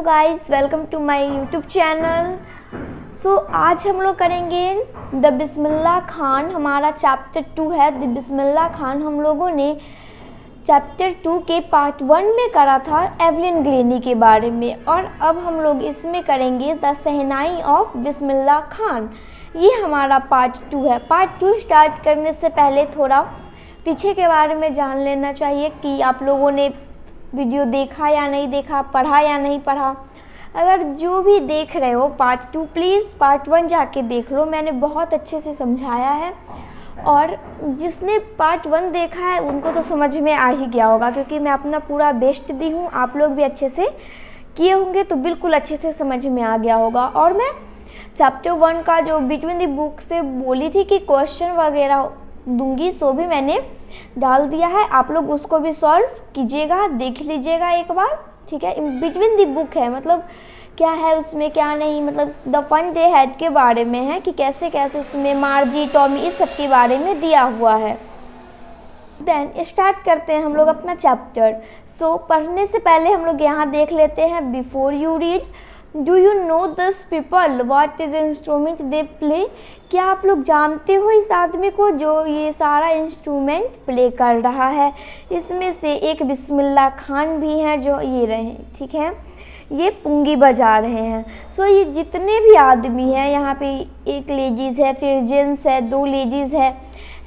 Hello guys, welcome to my YouTube channel. So आज हम लोग करेंगे द बिस्मिल्लाह खान। हमारा चैप्टर 2 है द बिस्मिल्लाह खान। हम लोगों ने चैप्टर 2 के पार्ट 1 में करा था एवलिन ग्लेनी के बारे में, और अब हम लोग इसमें करेंगे the shehnai of Bismillah Khan. ये हमारा पार्ट 2 है। पार्ट 2 स्टार्ट करने से पहले थोड़ा पीछे के बारे में जान लेना चाहिए कि आप लोगों ने वीडियो देखा या नहीं देखा, पढ़ा या नहीं पढ़ा। अगर जो भी देख रहे हो पार्ट 2, प्लीज़ पार्ट 1 जाके देख लो। मैंने बहुत अच्छे से समझाया है, और जिसने पार्ट 1 देखा है उनको तो समझ में आ ही गया होगा, क्योंकि मैं अपना पूरा बेस्ट दी हूँ। आप लोग भी अच्छे से किए होंगे तो बिल्कुल अच्छे से समझ में आ गया होगा। और मैं चैप्टर 1 का जो बिटवीन द बुक से बोली थी कि क्वेश्चन वगैरह दूंगी, सो भी मैंने डाल दिया है। आप लोग उसको भी सॉल्व कीजिएगा, देख लीजिएगा एक बार, ठीक है। बिटवीन द बुक है, मतलब क्या है उसमें क्या नहीं, मतलब द फन दे हैड के बारे में है कि कैसे कैसे उसमें मार्जी, टॉमी, इस सब के बारे में दिया हुआ है। देन स्टार्ट करते हैं हम लोग अपना चैप्टर। सो पढ़ने से पहले हम लोग यहाँ देख लेते हैं before you read, do you know this people what is instrument they play. क्या आप लोग जानते हो इस आदमी को जो ये सारा इंस्ट्रूमेंट प्ले कर रहा है। इसमें से एक बिस्मिल्लाह खान भी हैं जो ये रहे, ठीक है, ये पुंगी बजा रहे हैं। सो ये जितने भी आदमी हैं, यहाँ पे एक लेडीज़ है, फिर जेंट्स है, 2 लेडीज़ है,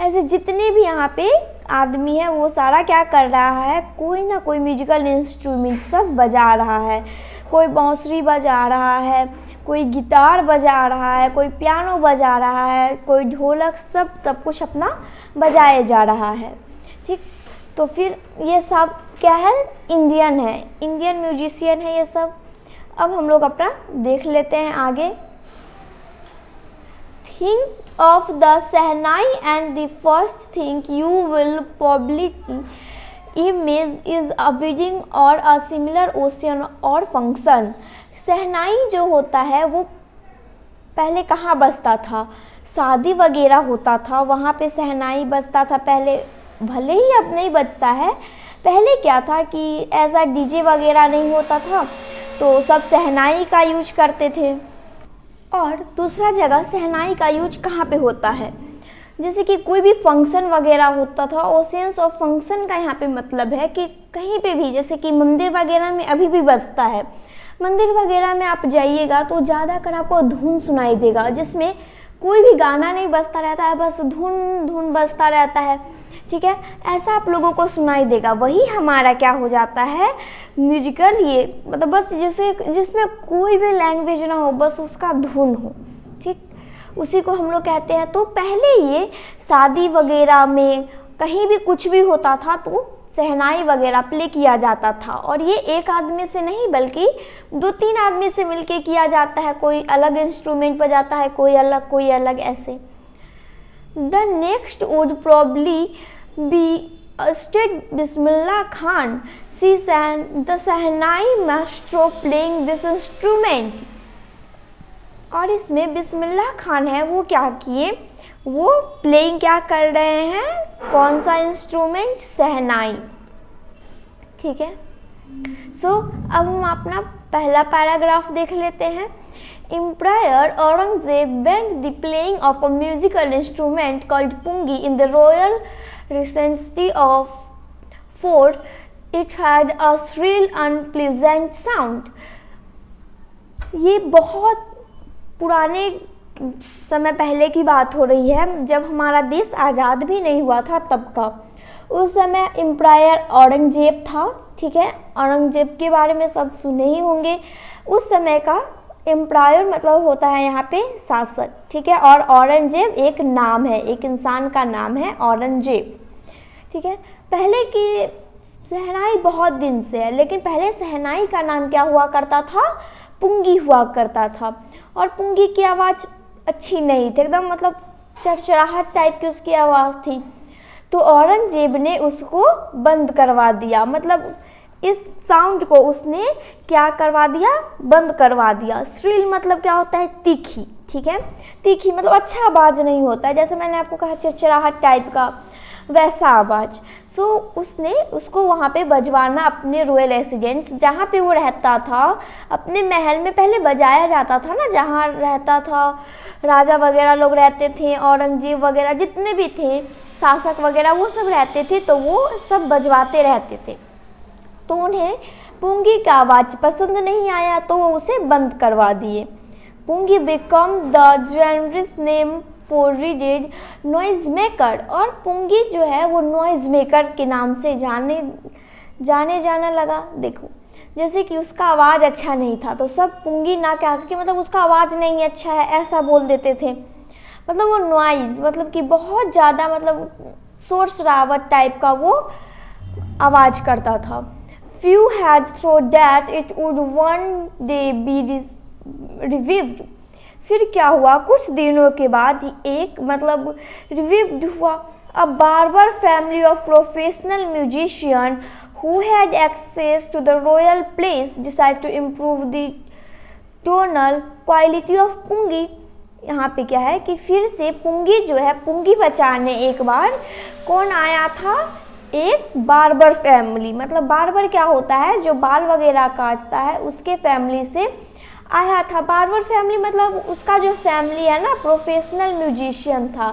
ऐसे जितने भी यहाँ पे आदमी है वो सारा क्या कर रहा है, कोई ना कोई म्यूजिकल इंस्ट्रूमेंट सब बजा रहा है। कोई बांसुरी बजा रहा है, कोई गिटार बजा रहा है, कोई पियानो बजा रहा है, कोई ढोलक, सब कुछ अपना बजाया जा रहा है, ठीक। तो फिर ये सब क्या है, इंडियन है, इंडियन म्यूजिशियन है ये सब। अब हम लोग अपना देख लेते हैं आगे। Think of the shehnai and the first thing you will probably image is a wedding or a similar occasion or function। शहनाई जो होता है वो पहले कहाँ बजता था, शादी वगैरह होता था वहाँ पे शहनाई बजता था पहले। भले ही अब नहीं बजता है, पहले क्या था कि ऐसा डीजे वगैरह नहीं होता था तो सब शहनाई का यूज करते थे। और दूसरा जगह शहनाई का यूज कहाँ पे होता है, जैसे कि कोई भी फंक्शन वगैरह होता था। ओसेंस ऑफ फंक्शन का यहाँ पे मतलब है कि कहीं पे भी, जैसे कि मंदिर वगैरह में अभी भी बजता है। मंदिर वगैरह में आप जाइएगा तो ज़्यादातर आपको धुन सुनाई देगा, जिसमें कोई भी गाना नहीं बजता रहता है, बस धुन धुन बजता रहता है, ठीक है। ऐसा आप लोगों को सुनाई देगा। वही हमारा क्या हो जाता है, म्यूजिकल, ये मतलब बस जैसे जिसमें कोई भी लैंग्वेज ना हो, बस उसका धुन हो, ठीक, उसी को हम लोग कहते हैं। तो पहले ये शादी वगैरह में कहीं भी कुछ भी होता था तो शहनाई वगैरह प्ले किया जाता था, और ये एक आदमी से नहीं बल्कि 2-3 आदमी से मिलके किया जाता है। कोई अलग इंस्ट्रूमेंट बजाता है, कोई अलग ऐसे। The next would probably be state Bismillah Khan, see the shehnai maestro playing this instrument. और इसमें बिस्मिल्लाह खान है वो क्या किए, वो प्लेइंग क्या कर रहे हैं, कौन सा इंस्ट्रूमेंट, शहनाई, ठीक है। सो अब हम अपना पहला पैराग्राफ देख लेते हैं। Emperor Aurangzeb banned the playing of a musical instrument called pungi in the royal regency of fort, it had a shrill unpleasant sound. ये बहुत पुराने समय पहले की बात हो रही है, जब हमारा देश आज़ाद भी नहीं हुआ था तब का। उस समय एम्पायर औरंगजेब था, ठीक है। औरंगजेब के बारे में सब सुने ही होंगे। उस समय का एम्पायर मतलब होता है यहाँ पे शासक, ठीक है। और औरंगजेब एक नाम है, एक इंसान का नाम है औरंगजेब, ठीक है। पहले की शहनाई बहुत दिन से है, लेकिन पहले शहनाई का नाम क्या हुआ करता था, पुंगी हुआ करता था। और पुंगी की आवाज़ अच्छी नहीं थी, एकदम मतलब चरचराहट टाइप की उसकी आवाज़ थी। तो औरंगजेब ने उसको बंद करवा दिया, मतलब इस साउंड को उसने क्या करवा दिया, बंद करवा दिया। श्रिल मतलब क्या होता है, तीखी, ठीक है। तीखी मतलब अच्छा आवाज़ नहीं होता है, जैसे मैंने आपको कहा चरचराहट टाइप का। वैसा आवाज़। सो उसने उसको वहाँ पे बजवाना अपने रॉयल रेसिडेंस जहाँ पे वो रहता था, अपने महल में पहले बजाया जाता था ना, जहाँ रहता था राजा वगैरह लोग रहते थे, औरंगजेब वगैरह जितने भी थे शासक वगैरह वो सब रहते थे, तो वो सब बजवाते रहते थे। तो उन्हें पुंगी का आवाज़ पसंद नहीं आया तो वो उसे बंद करवा दिए। Pungi became the generic name for reeded noise maker, और पुंगी जो है वो नॉइज मेकर के नाम से जाना लगा। देखो जैसे कि उसका आवाज़ अच्छा नहीं था तो सब पुंगी ना क्या कि मतलब उसका आवाज़ नहीं अच्छा है ऐसा बोल देते थे। मतलब वो नॉइज़ मतलब कि बहुत ज़्यादा मतलब शोर शरावत टाइप का वो आवाज़ करता था। Few had thought that it would one day be revived। फिर क्या हुआ, कुछ दिनों के बाद ही एक मतलब रिविव्ड हुआ। A barber family of professional musician who had access to the royal place decided to improve the tonal quality of पुंगी। यहाँ पे क्या है कि फिर से पुंगी जो है, पुंगी बचाने एक बार कौन आया था, एक बार्बर फैमिली। मतलब बार्बर क्या होता है, जो बाल वगैरह काटता है, उसके फैमिली से आया था। बार्बर फैमिली मतलब उसका जो फैमिली है ना प्रोफेशनल म्यूजिशियन था,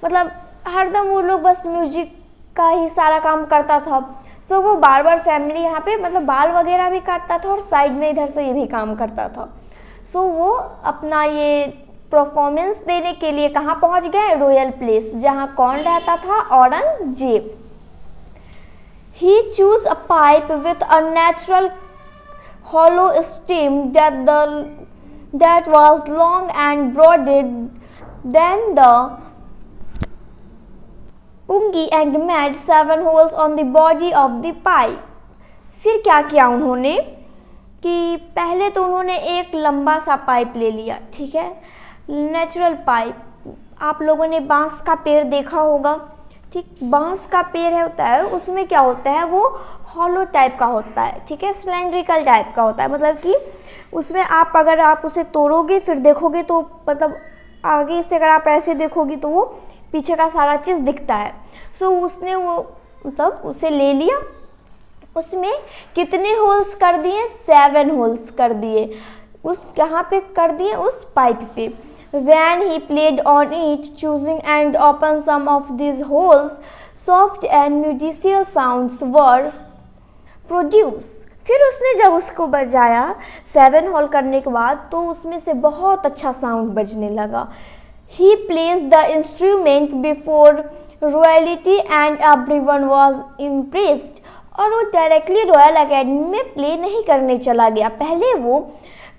मतलब हरदम वो लोग बस म्यूजिक का ही सारा काम करता था। सो वो बार्बर फैमिली यहाँ पे मतलब बाल वगैरह भी काटता था और साइड में इधर से ये भी काम करता था। सो वो अपना ये परफॉर्मेंस देने के लिए कहाँ पहुँच गए, रॉयल प्लेस, जहाँ कौन रहता था, Aurangzeb. He chose a pipe with a natural hollow stem that was long and broader than the pungi and made 7 holes on the body of the pipe। फिर क्या किया उन्होंने कि पहले तो उन्होंने एक लंबा सा पाइप ले लिया, ठीक है, नेचुरल पाइप। आप लोगों ने बांस का पेड़ देखा होगा, ठीक, बांस का पेड़ होता है, उसमें क्या होता है, वो हॉलो टाइप का होता है, ठीक है, सिलेंड्रिकल टाइप का होता है। मतलब कि उसमें अगर आप उसे तोड़ोगे फिर देखोगे तो मतलब आगे से अगर आप ऐसे देखोगे तो वो पीछे का सारा चीज़ दिखता है। सो उसने वो मतलब उसे ले लिया, उसमें कितने होल्स कर दिए, 7 होल्स कर दिए। उस कहाँ पे कर दिए, उस पाइप पे। When he played on it, choosing and opened some of these holes, soft and musical sounds were produced। फिर उसने जब उसको बजाया 7 होल करने के बाद तो उसमें से बहुत अच्छा साउंड बजने लगा। He placed the instrument before royalty and everyone was impressed। और वो डायरेक्टली रॉयल एकेडमी में प्ले नहीं करने चला गया, पहले वो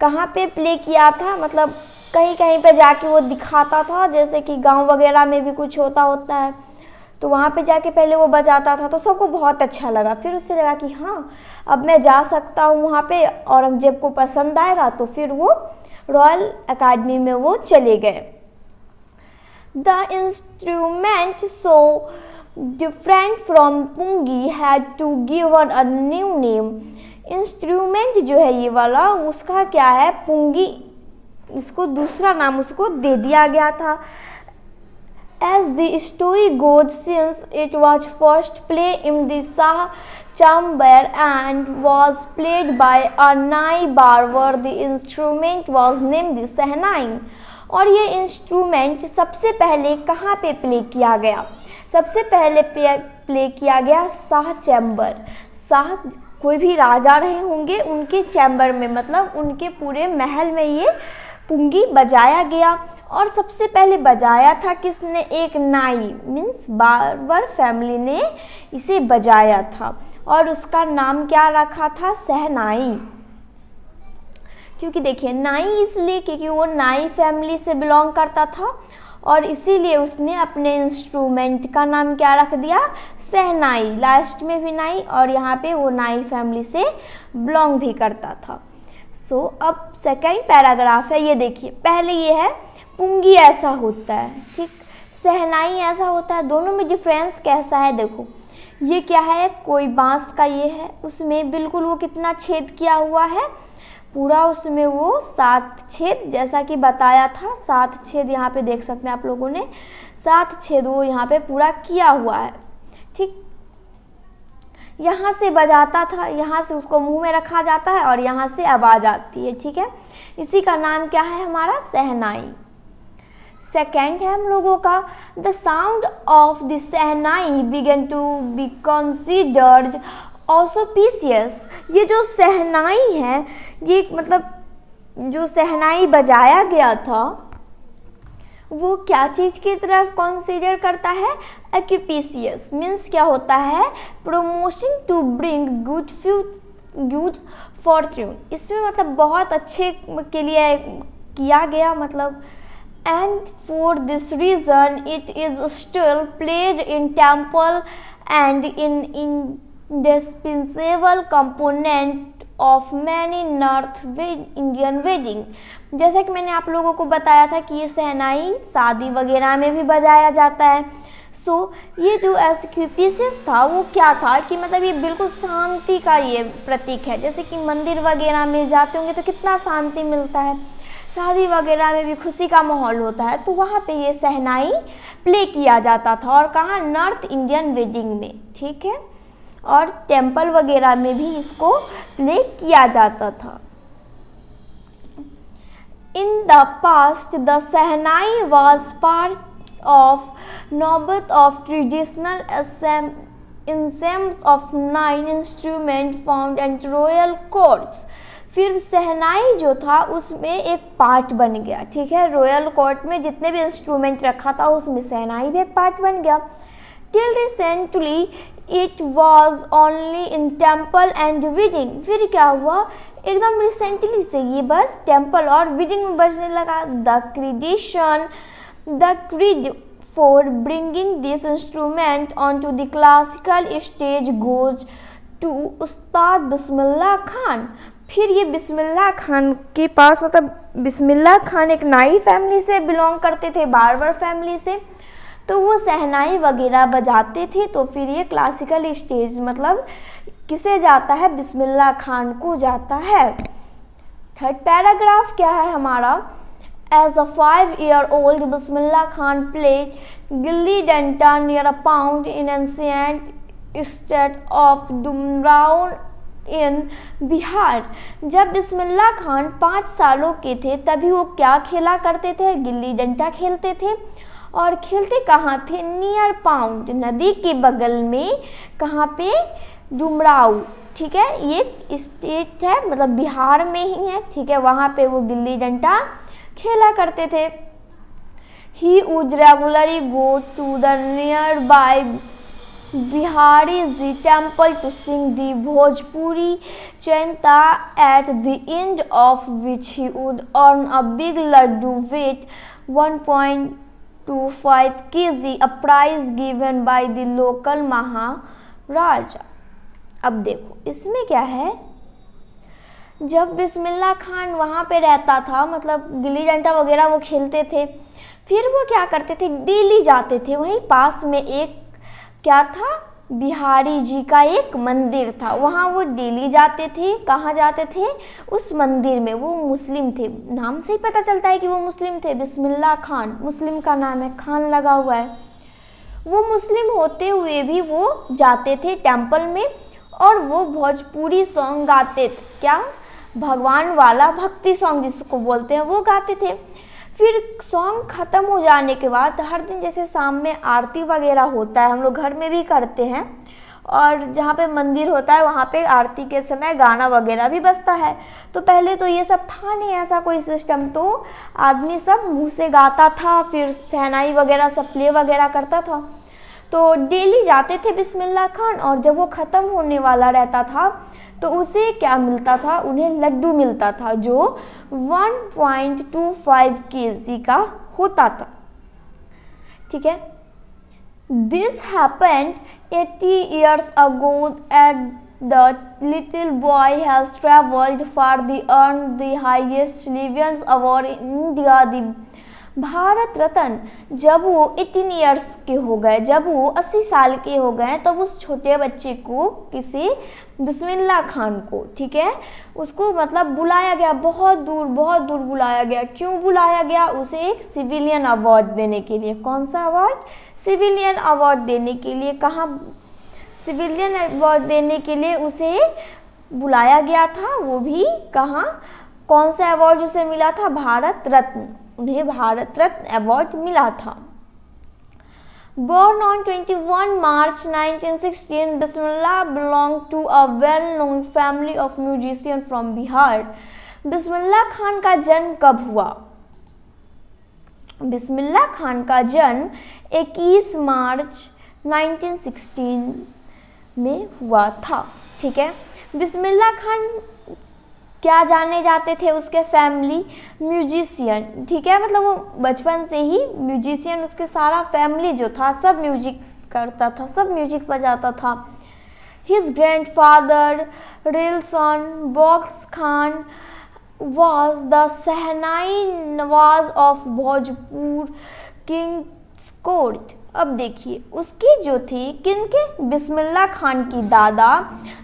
कहाँ पे प्ले किया था, मतलब कहीं कहीं पे जाके वो दिखाता था, जैसे कि गांव वगैरह में भी कुछ होता है तो वहाँ पे जाके पहले वो बजाता था, तो सबको बहुत अच्छा लगा। फिर उससे लगा कि हाँ अब मैं जा सकता हूँ वहाँ पे, औरंगजेब को पसंद आएगा, तो फिर वो रॉयल एकेडमी में वो चले गए। The instrument so different from pungi had to given a new name. Instrument जो है ये वाला, उसका क्या है, पुंगी, इसको दूसरा नाम उसको दे दिया गया था। As the story goes, since it was first played in the Shah chamber and was played by a nai barber, the instrument was named the शहनाई। और ये इंस्ट्रूमेंट सबसे पहले कहाँ पे प्ले किया गया, सबसे पहले प्ले किया गया शाह चैम्बर। शाह कोई भी राजा रहे होंगे उनके चैम्बर में, मतलब उनके पूरे महल में ये पुंगी बजाया गया। और सबसे पहले बजाया था किसने, एक नाई मीन्स बार्बर फैमिली ने इसे बजाया था और उसका नाम क्या रखा था, शहनाई। क्योंकि देखिए नाई इसलिए क्योंकि वो नाई फैमिली से बिलोंग करता था और इसीलिए उसने अपने इंस्ट्रूमेंट का नाम क्या रख दिया, शहनाई। लास्ट में भी नाई और यहाँ पे वो नाई फैमिली से बिलोंग भी करता था। सो अब सेकेंड पैराग्राफ है, ये देखिए, पहले ये है पुंगी ऐसा होता है, ठीक, शहनाई ऐसा होता है, दोनों में डिफरेंस कैसा है देखो। ये क्या है, कोई बांस का ये है, उसमें बिल्कुल वो कितना छेद किया हुआ है, पूरा उसमें वो 7 छेद जैसा कि बताया था, 7 छेद यहाँ पे देख सकते हैं आप लोगों ने, 7 छेद वो यहाँ पे पूरा किया हुआ है, ठीक, यहाँ से बजाता था, यहाँ से उसको मुंह में रखा जाता है और यहाँ से आवाज़ आती है, ठीक है। इसी का नाम क्या है हमारा, शहनाई। सेकेंड है हम लोगों का, the sound of the shehnai began to be considered auspicious. ये जो शहनाई है, ये मतलब जो शहनाई बजाया गया था वो क्या चीज़ की तरफ कंसीडर करता है, एक्यूपिशियस। मीन्स क्या होता है, promotion to bring good fortune. इसमें मतलब बहुत अच्छे के लिए किया गया, मतलब and for this reason it is still played in temple and in indispensable component of many north Indian wedding. जैसा कि मैंने आप लोगों को बताया था कि ये शहनाई शादी वगैरह में भी बजाया जाता है। ये जो एक्यूपिशियस था वो क्या था कि मतलब ये बिल्कुल शांति का ये प्रतीक है। जैसे कि मंदिर वगैरह में जाते होंगे तो कितना शांति मिलता है, शादी वगैरह में भी खुशी का माहौल होता है, तो वहाँ पे ये शहनाई प्ले किया जाता था। और कहाँ, नॉर्थ इंडियन वेडिंग में, ठीक है, और टेम्पल वगैरह में भी इसको प्ले किया जाता था। In the past the shehnai was part of नौबत of traditional ensembles of 9 instruments found at royal courts। फिर शहनाई जो था उसमें एक पार्ट बन गया, ठीक है, रॉयल कोर्ट में जितने भी इंस्ट्रूमेंट रखा था उसमें शहनाई भी एक पार्ट बन गया। Till recently it was only in temple and wedding. फिर क्या हुआ, एकदम रिसेंटली से ये बस टेम्पल और वेडिंग में बजने लगा। The creed for bringing this instrument onto the classical stage goes to उस्ताद बिस्मिल्लाह खान। फिर ये बिस्मिल्लाह खान के पास, मतलब बिस्मिल्लाह खान एक नाई फैमिली से बिलोंग करते थे, बार्बर फैमिली से, तो वो शहनाई वगैरह बजाते थे। तो फिर ये क्लासिकल स्टेज मतलब किसे जाता है, बिस्मिल्लाह खान को जाता है। थर्ड पैराग्राफ क्या है हमारा, As a 5-year-old, Bismillah Khan played gilli danda near a pond in ancient state of Dumrao in Bihar. जब बिस्मिल्लाह खान 5 सालों के थे तभी वो क्या खेला करते थे, गिल्ली डंडा खेलते थे। और खेलते कहाँ थे, नियर पाउंड, नदी के बगल में, कहाँ पे, डुमराव, ठीक है, ये स्टेट है मतलब बिहार में ही है, ठीक है, वहाँ पे वो गिल्ली डंडा खेला करते थे। He would regularly go to the nearby Bihari Ji temple to sing the Bhojpuri chanta, at the end of which he would earn a big laddu weight 1.25 kg, a prize given by the local Maharaja। अब देखो इसमें क्या है, जब बिस्मिल्लाह खान वहाँ पे रहता था, मतलब गिल्ली डंडा वगैरह वो खेलते थे, फिर वो क्या करते थे, डेली जाते थे। वहीं पास में एक क्या था, बिहारी जी का एक मंदिर था, वहाँ वो डेली जाते थे। कहाँ जाते थे, उस मंदिर में। वो मुस्लिम थे, नाम से ही पता चलता है कि वो मुस्लिम थे। बिस्मिल्लाह खान मुस्लिम का नाम है, खान लगा हुआ है। वो मुस्लिम होते हुए भी वो जाते थे टेम्पल में और वो भोजपुरी सॉन्ग गाते थे, क्या, भगवान वाला भक्ति सॉन्ग जिसको बोलते हैं वो गाते थे। फिर सॉन्ग ख़त्म हो जाने के बाद हर दिन जैसे शाम में आरती वगैरह होता है, हम लोग घर में भी करते हैं, और जहाँ पे मंदिर होता है वहाँ पे आरती के समय गाना वगैरह भी बजता है। तो पहले तो ये सब था नहीं ऐसा कोई सिस्टम, तो आदमी सब मुँह से गाता था, फिर शहनाई वगैरह सब प्ले वगैरह करता था। तो डेली जाते थे बिस्मिल्लाह खान, और जब वो ख़त्म होने वाला रहता था तो उसे क्या मिलता था, उन्हें लड्डू मिलता था जो 1.25 kg का होता था, ठीक है। This happened 80 years ago and the little boy has traveled far to earn the highest civilian award in India, the Bharat Ratna. जब वो 18 ईयर्स के हो गए, जब वो 80 साल के हो गए, तब उस छोटे बच्चे को, किसी बिस्मिल्लाह खान को, ठीक है, उसको मतलब बुलाया गया, बहुत दूर बुलाया गया। क्यों बुलाया गया, उसे एक सिविलियन अवार्ड देने के लिए। कौन सा अवार्ड, सिविलियन अवार्ड देने के लिए। कहाँ सिविलियन अवार्ड देने के लिए उसे बुलाया गया था, वो भी कहाँ, कौन सा अवार्ड उसे मिला था, भारत रत्न, उन्हें भारत रत्न अवार्ड मिला था। Born on 21 March 1916, Bismillah belonged to a well-known family of musicians from Bihar. Bismillah Khan का जन्म कब हुआ? बिस्मिल्लाह खान का जन्म 21 मार्च 1916 में हुआ था। ठीक है, बिस्मिल्लाह खान क्या जाने जाते थे, उसके फैमिली म्यूजिशियन। ठीक है, मतलब वो बचपन से ही म्यूजिशियन, उसके सारा फैमिली जो था सब म्यूजिक करता था, सब म्यूजिक बजाता था। His grandfather Rasool Bux Khan was the shehnai nawaz of Bhojpur kings court. अब देखिए उसकी जो थी किनके, बिस्मिल्लाह खान की दादा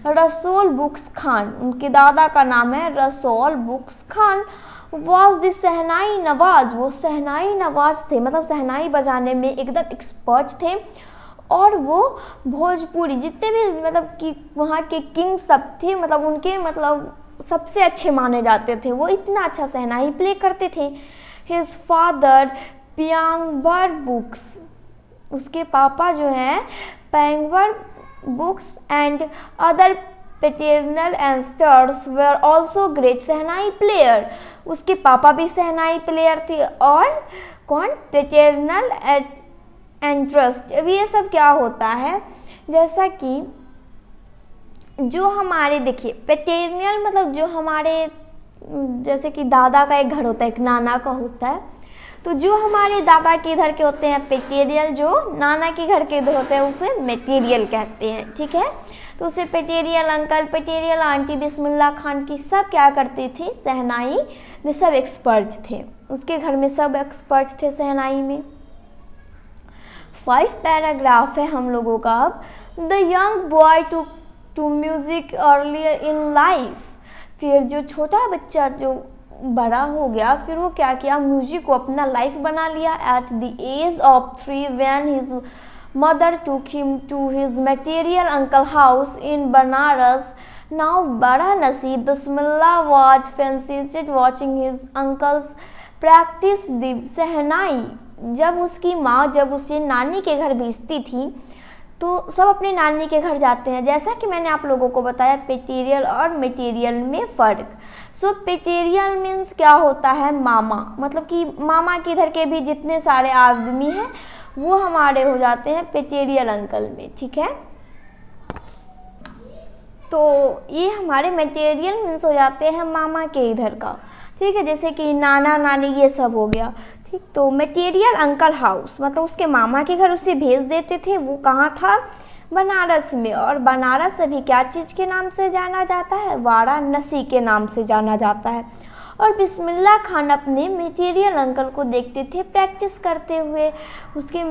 रसूल बुक्स खान, उनके दादा का नाम है रसूल books Khan, was the shehnai Nawaz, वो शहनाई नवाज थे, मतलब शहनाई बजाने में एकदम एक्सपर्ट थे। और वो भोजपुरी जितने भी मतलब कि वहाँ के किंग सब थे, मतलब उनके मतलब सबसे अच्छे माने जाते थे, वो इतना अच्छा शहनाई प्ले करते थे। हिज फादर प्यांगबर बुक्स, उसके पापा जो हैं Paigambar Bux and other paternal ancestors were also great shehnai player, उसके पापा भी शहनाई प्लेयर थे। और कौन, पेटर्नल एंसेस्टर्स। अब ये सब क्या होता है, जैसा कि जो हमारे देखिए पेटर्नल मतलब जो हमारे जैसे कि दादा का एक घर होता है, एक नाना का होता है, तो जो हमारे दादा के इधर के होते हैं पेटेरियल, जो नाना के घर के इधर होते हैं उसे मेटेरियल कहते हैं। ठीक है, तो उसे पेटेरियल अंकल, पेटेरियल आंटी बिस्मिल्लाह खान की सब क्या करती थी, शहनाई में सब एक्सपर्ट थे, उसके घर में सब एक्सपर्ट थे शहनाई में। 5 पैराग्राफ है हम लोगों का। अब the young boy to music earlier in life, फिर जो छोटा बच्चा जो बड़ा हो गया फिर वो क्या किया, म्यूजिक को अपना लाइफ बना लिया। At the age of 3 when his mother took him to his material uncle house in Banaras, now बड़ा नसीब Bismillah was fascinated watching his uncles practice the shehnai. जब उसकी माँ जब उसे नानी के घर भेजती थी, तो सब अपने नानी के घर जाते हैं, जैसा कि मैंने आप लोगों को बताया पेटेरियल और मटेरियल में फ़र्क। सो पेटेरियल मीन्स क्या होता है, मामा, मतलब कि मामा के इधर के भी जितने सारे आदमी हैं वो हमारे हो जाते हैं पेटेरियल अंकल में। ठीक है, तो ये हमारे मटेरियल मीन्स हो जाते हैं मामा के इधर का। ठीक है, जैसे कि नाना नानी ये सब हो गया। ठीक, तो मटेरियल अंकल हाउस मतलब उसके मामा के घर उसे भेज देते थे, वो कहाँ था, बनारस में। और बनारस अभी क्या चीज़ के नाम से जाना जाता है, वाराणसी के नाम से जाना जाता है। और बिस्मिल्लाह खान अपने मटेरियल अंकल को देखते थे प्रैक्टिस करते हुए, उसके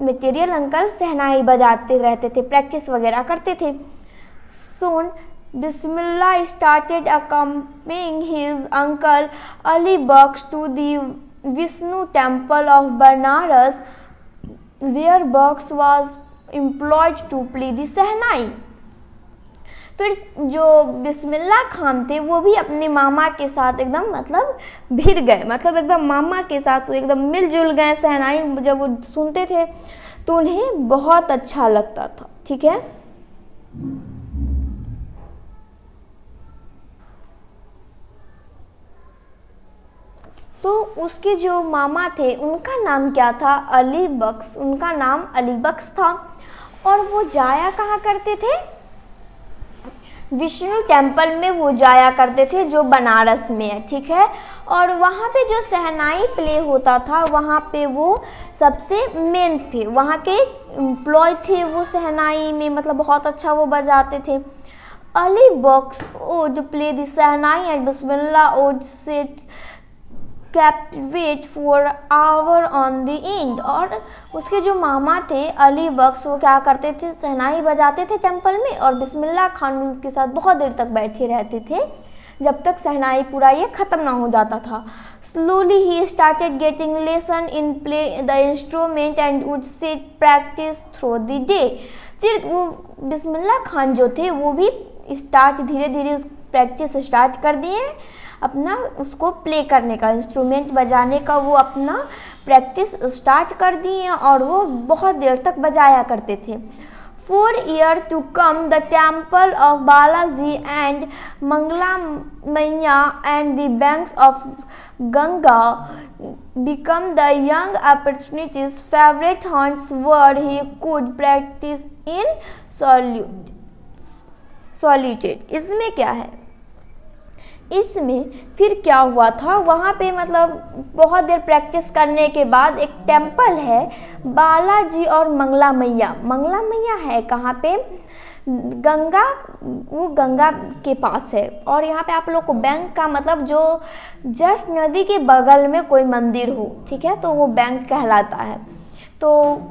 मटेरियल अंकल शहनाई बजाते रहते थे, प्रैक्टिस वगैरह करते थे। सोन बिस्मिल्लाह started accompanying his uncle Ali Baksh to the Vishnu temple of Banaras, where Baksh was employed to play the शहनाई। फिर जो बिस्मिल्लाह खान थे वो भी अपने मामा के साथ एकदम मतलब भिड़ गए, मतलब एकदम मामा के साथ वो एकदम मिलजुल गए। शहनाई जब वो सुनते थे तो उन्हें बहुत अच्छा लगता था। ठीक है, तो उसके जो मामा थे उनका नाम क्या था, अली बख्श, उनका नाम अली बख्श था। और वो जाया कहाँ करते थे, विष्णु टेम्पल में वो जाया करते थे जो बनारस में है। ठीक है, और वहाँ पे जो शहनाई प्ले होता था वहाँ पे वो सबसे मेन थे, वहाँ के एम्प्लॉय थे वो शहनाई में, मतलब बहुत अच्छा वो बजाते थे। Ali Bux would play the shehnai and Bismillah would sit captivate for hour on the end. और उसके जो मामा थे अली बख्श वो क्या करते थे, शहनाई बजाते थे टेम्पल में, और बिस्मिल्लाह खान उनके साथ बहुत देर तक बैठे रहते थे जब तक शहनाई पूरा ये ख़त्म ना हो जाता था। Slowly he started getting lesson in play the instrument and would sit practice through the day. फिर वो बिस्मिल्लाह खान जो थे वो भी धीरे धीरे उस प्रैक्टिस स्टार्ट कर दिए, अपना उसको प्ले करने का, इंस्ट्रूमेंट बजाने का वो अपना प्रैक्टिस स्टार्ट कर दिए और वो बहुत देर तक बजाया करते थे। For years to come, the temple of Balaji and Mangala Maiya and the banks of Ganga become the young apprentice's favorite haunts where he could practice in solitude. इसमें क्या है, इसमें फिर क्या हुआ था, वहाँ पे मतलब बहुत देर प्रैक्टिस करने के बाद एक टेम्पल है बालाजी और मंगला मैया। मंगला मैया है कहाँ पे, गंगा, वो गंगा के पास है। और यहाँ पे आप लोग को बैंक का मतलब जो जस्ट नदी के बगल में कोई मंदिर हो, ठीक है, तो वो बैंक कहलाता है। तो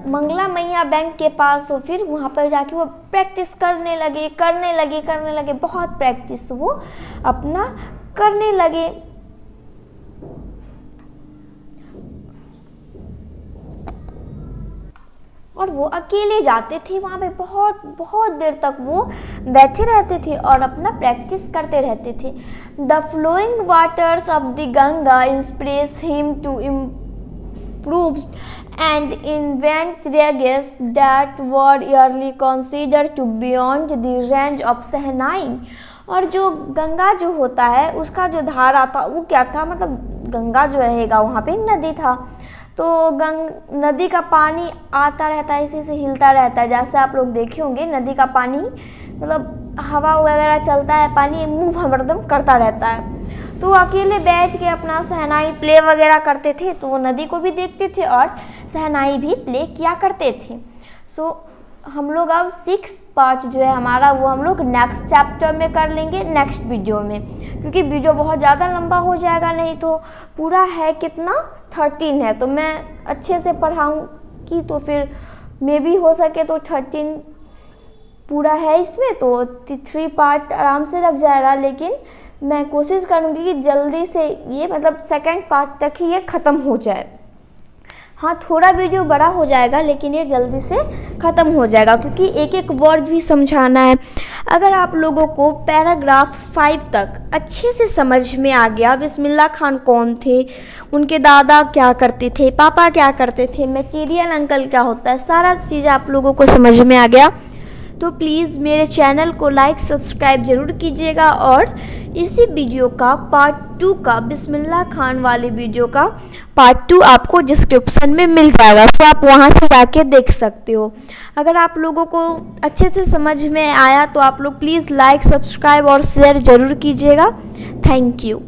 मंगला मैया बैंक के पास हो, फिर वहाँ पर जाके वो प्रैक्टिस करने लगे, बहुत प्रैक्टिस वो अपना करने लगे। और वो अकेले जाते थे वहाँ पे, बहुत देर तक वो बैठे रहते थे और अपना प्रैक्टिस करते रहते थे। The flowing waters of the Ganga inspires him to improves and invent regs that were early considered to beyond the range of सहनाई। और जो गंगा जो होता है उसका जो धारा था वो क्या था, मतलब गंगा जो रहेगा वहाँ पे नदी था, तो नदी का पानी आता रहता है, इसी से हिलता रहता है। जैसे आप लोग देखे होंगे नदी का पानी मतलब हवा वगैरह चलता है, पानी मूव हरदम करता रहता है। तो अकेले बैठ के अपना सहनाई प्ले वगैरह करते थे, तो वो नदी को भी देखते थे और सहनाई भी प्ले किया करते थे। सो हम लोग अब 6 पार्ट जो है हमारा वो हम लोग नेक्स्ट चैप्टर में कर लेंगे, नेक्स्ट वीडियो में, क्योंकि वीडियो बहुत ज़्यादा लंबा हो जाएगा। नहीं तो पूरा है कितना 13 है, तो मैं अच्छे से पढ़ाऊँगी तो फिर मे भी हो सके तो 13 पूरा है इसमें, तो 3 पार्ट आराम से लग जाएगा। लेकिन मैं कोशिश करूँगी कि जल्दी से ये मतलब 2nd पार्ट तक ही ये ख़त्म हो जाए। हाँ, थोड़ा वीडियो बड़ा हो जाएगा लेकिन ये जल्दी से ख़त्म हो जाएगा, क्योंकि एक एक वर्ड भी समझाना है। अगर आप लोगों को पैराग्राफ 5 तक अच्छे से समझ में आ गया, बिस्मिल्लाह खान कौन थे, उनके दादा क्या करते थे, पापा क्या करते थे, मैकेरियल अंकल क्या होता है, सारा चीज़ आप लोगों को समझ में आ गया, तो प्लीज़ मेरे चैनल को लाइक सब्सक्राइब ज़रूर कीजिएगा। और इसी वीडियो का पार्ट 2 का, बिस्मिल्लाह खान वाले वीडियो का पार्ट 2 आपको डिस्क्रिप्शन में मिल जाएगा, तो आप वहां से जाके देख सकते हो। अगर आप लोगों को अच्छे से समझ में आया तो आप लोग प्लीज़ लाइक सब्सक्राइब और शेयर ज़रूर कीजिएगा। Thank you.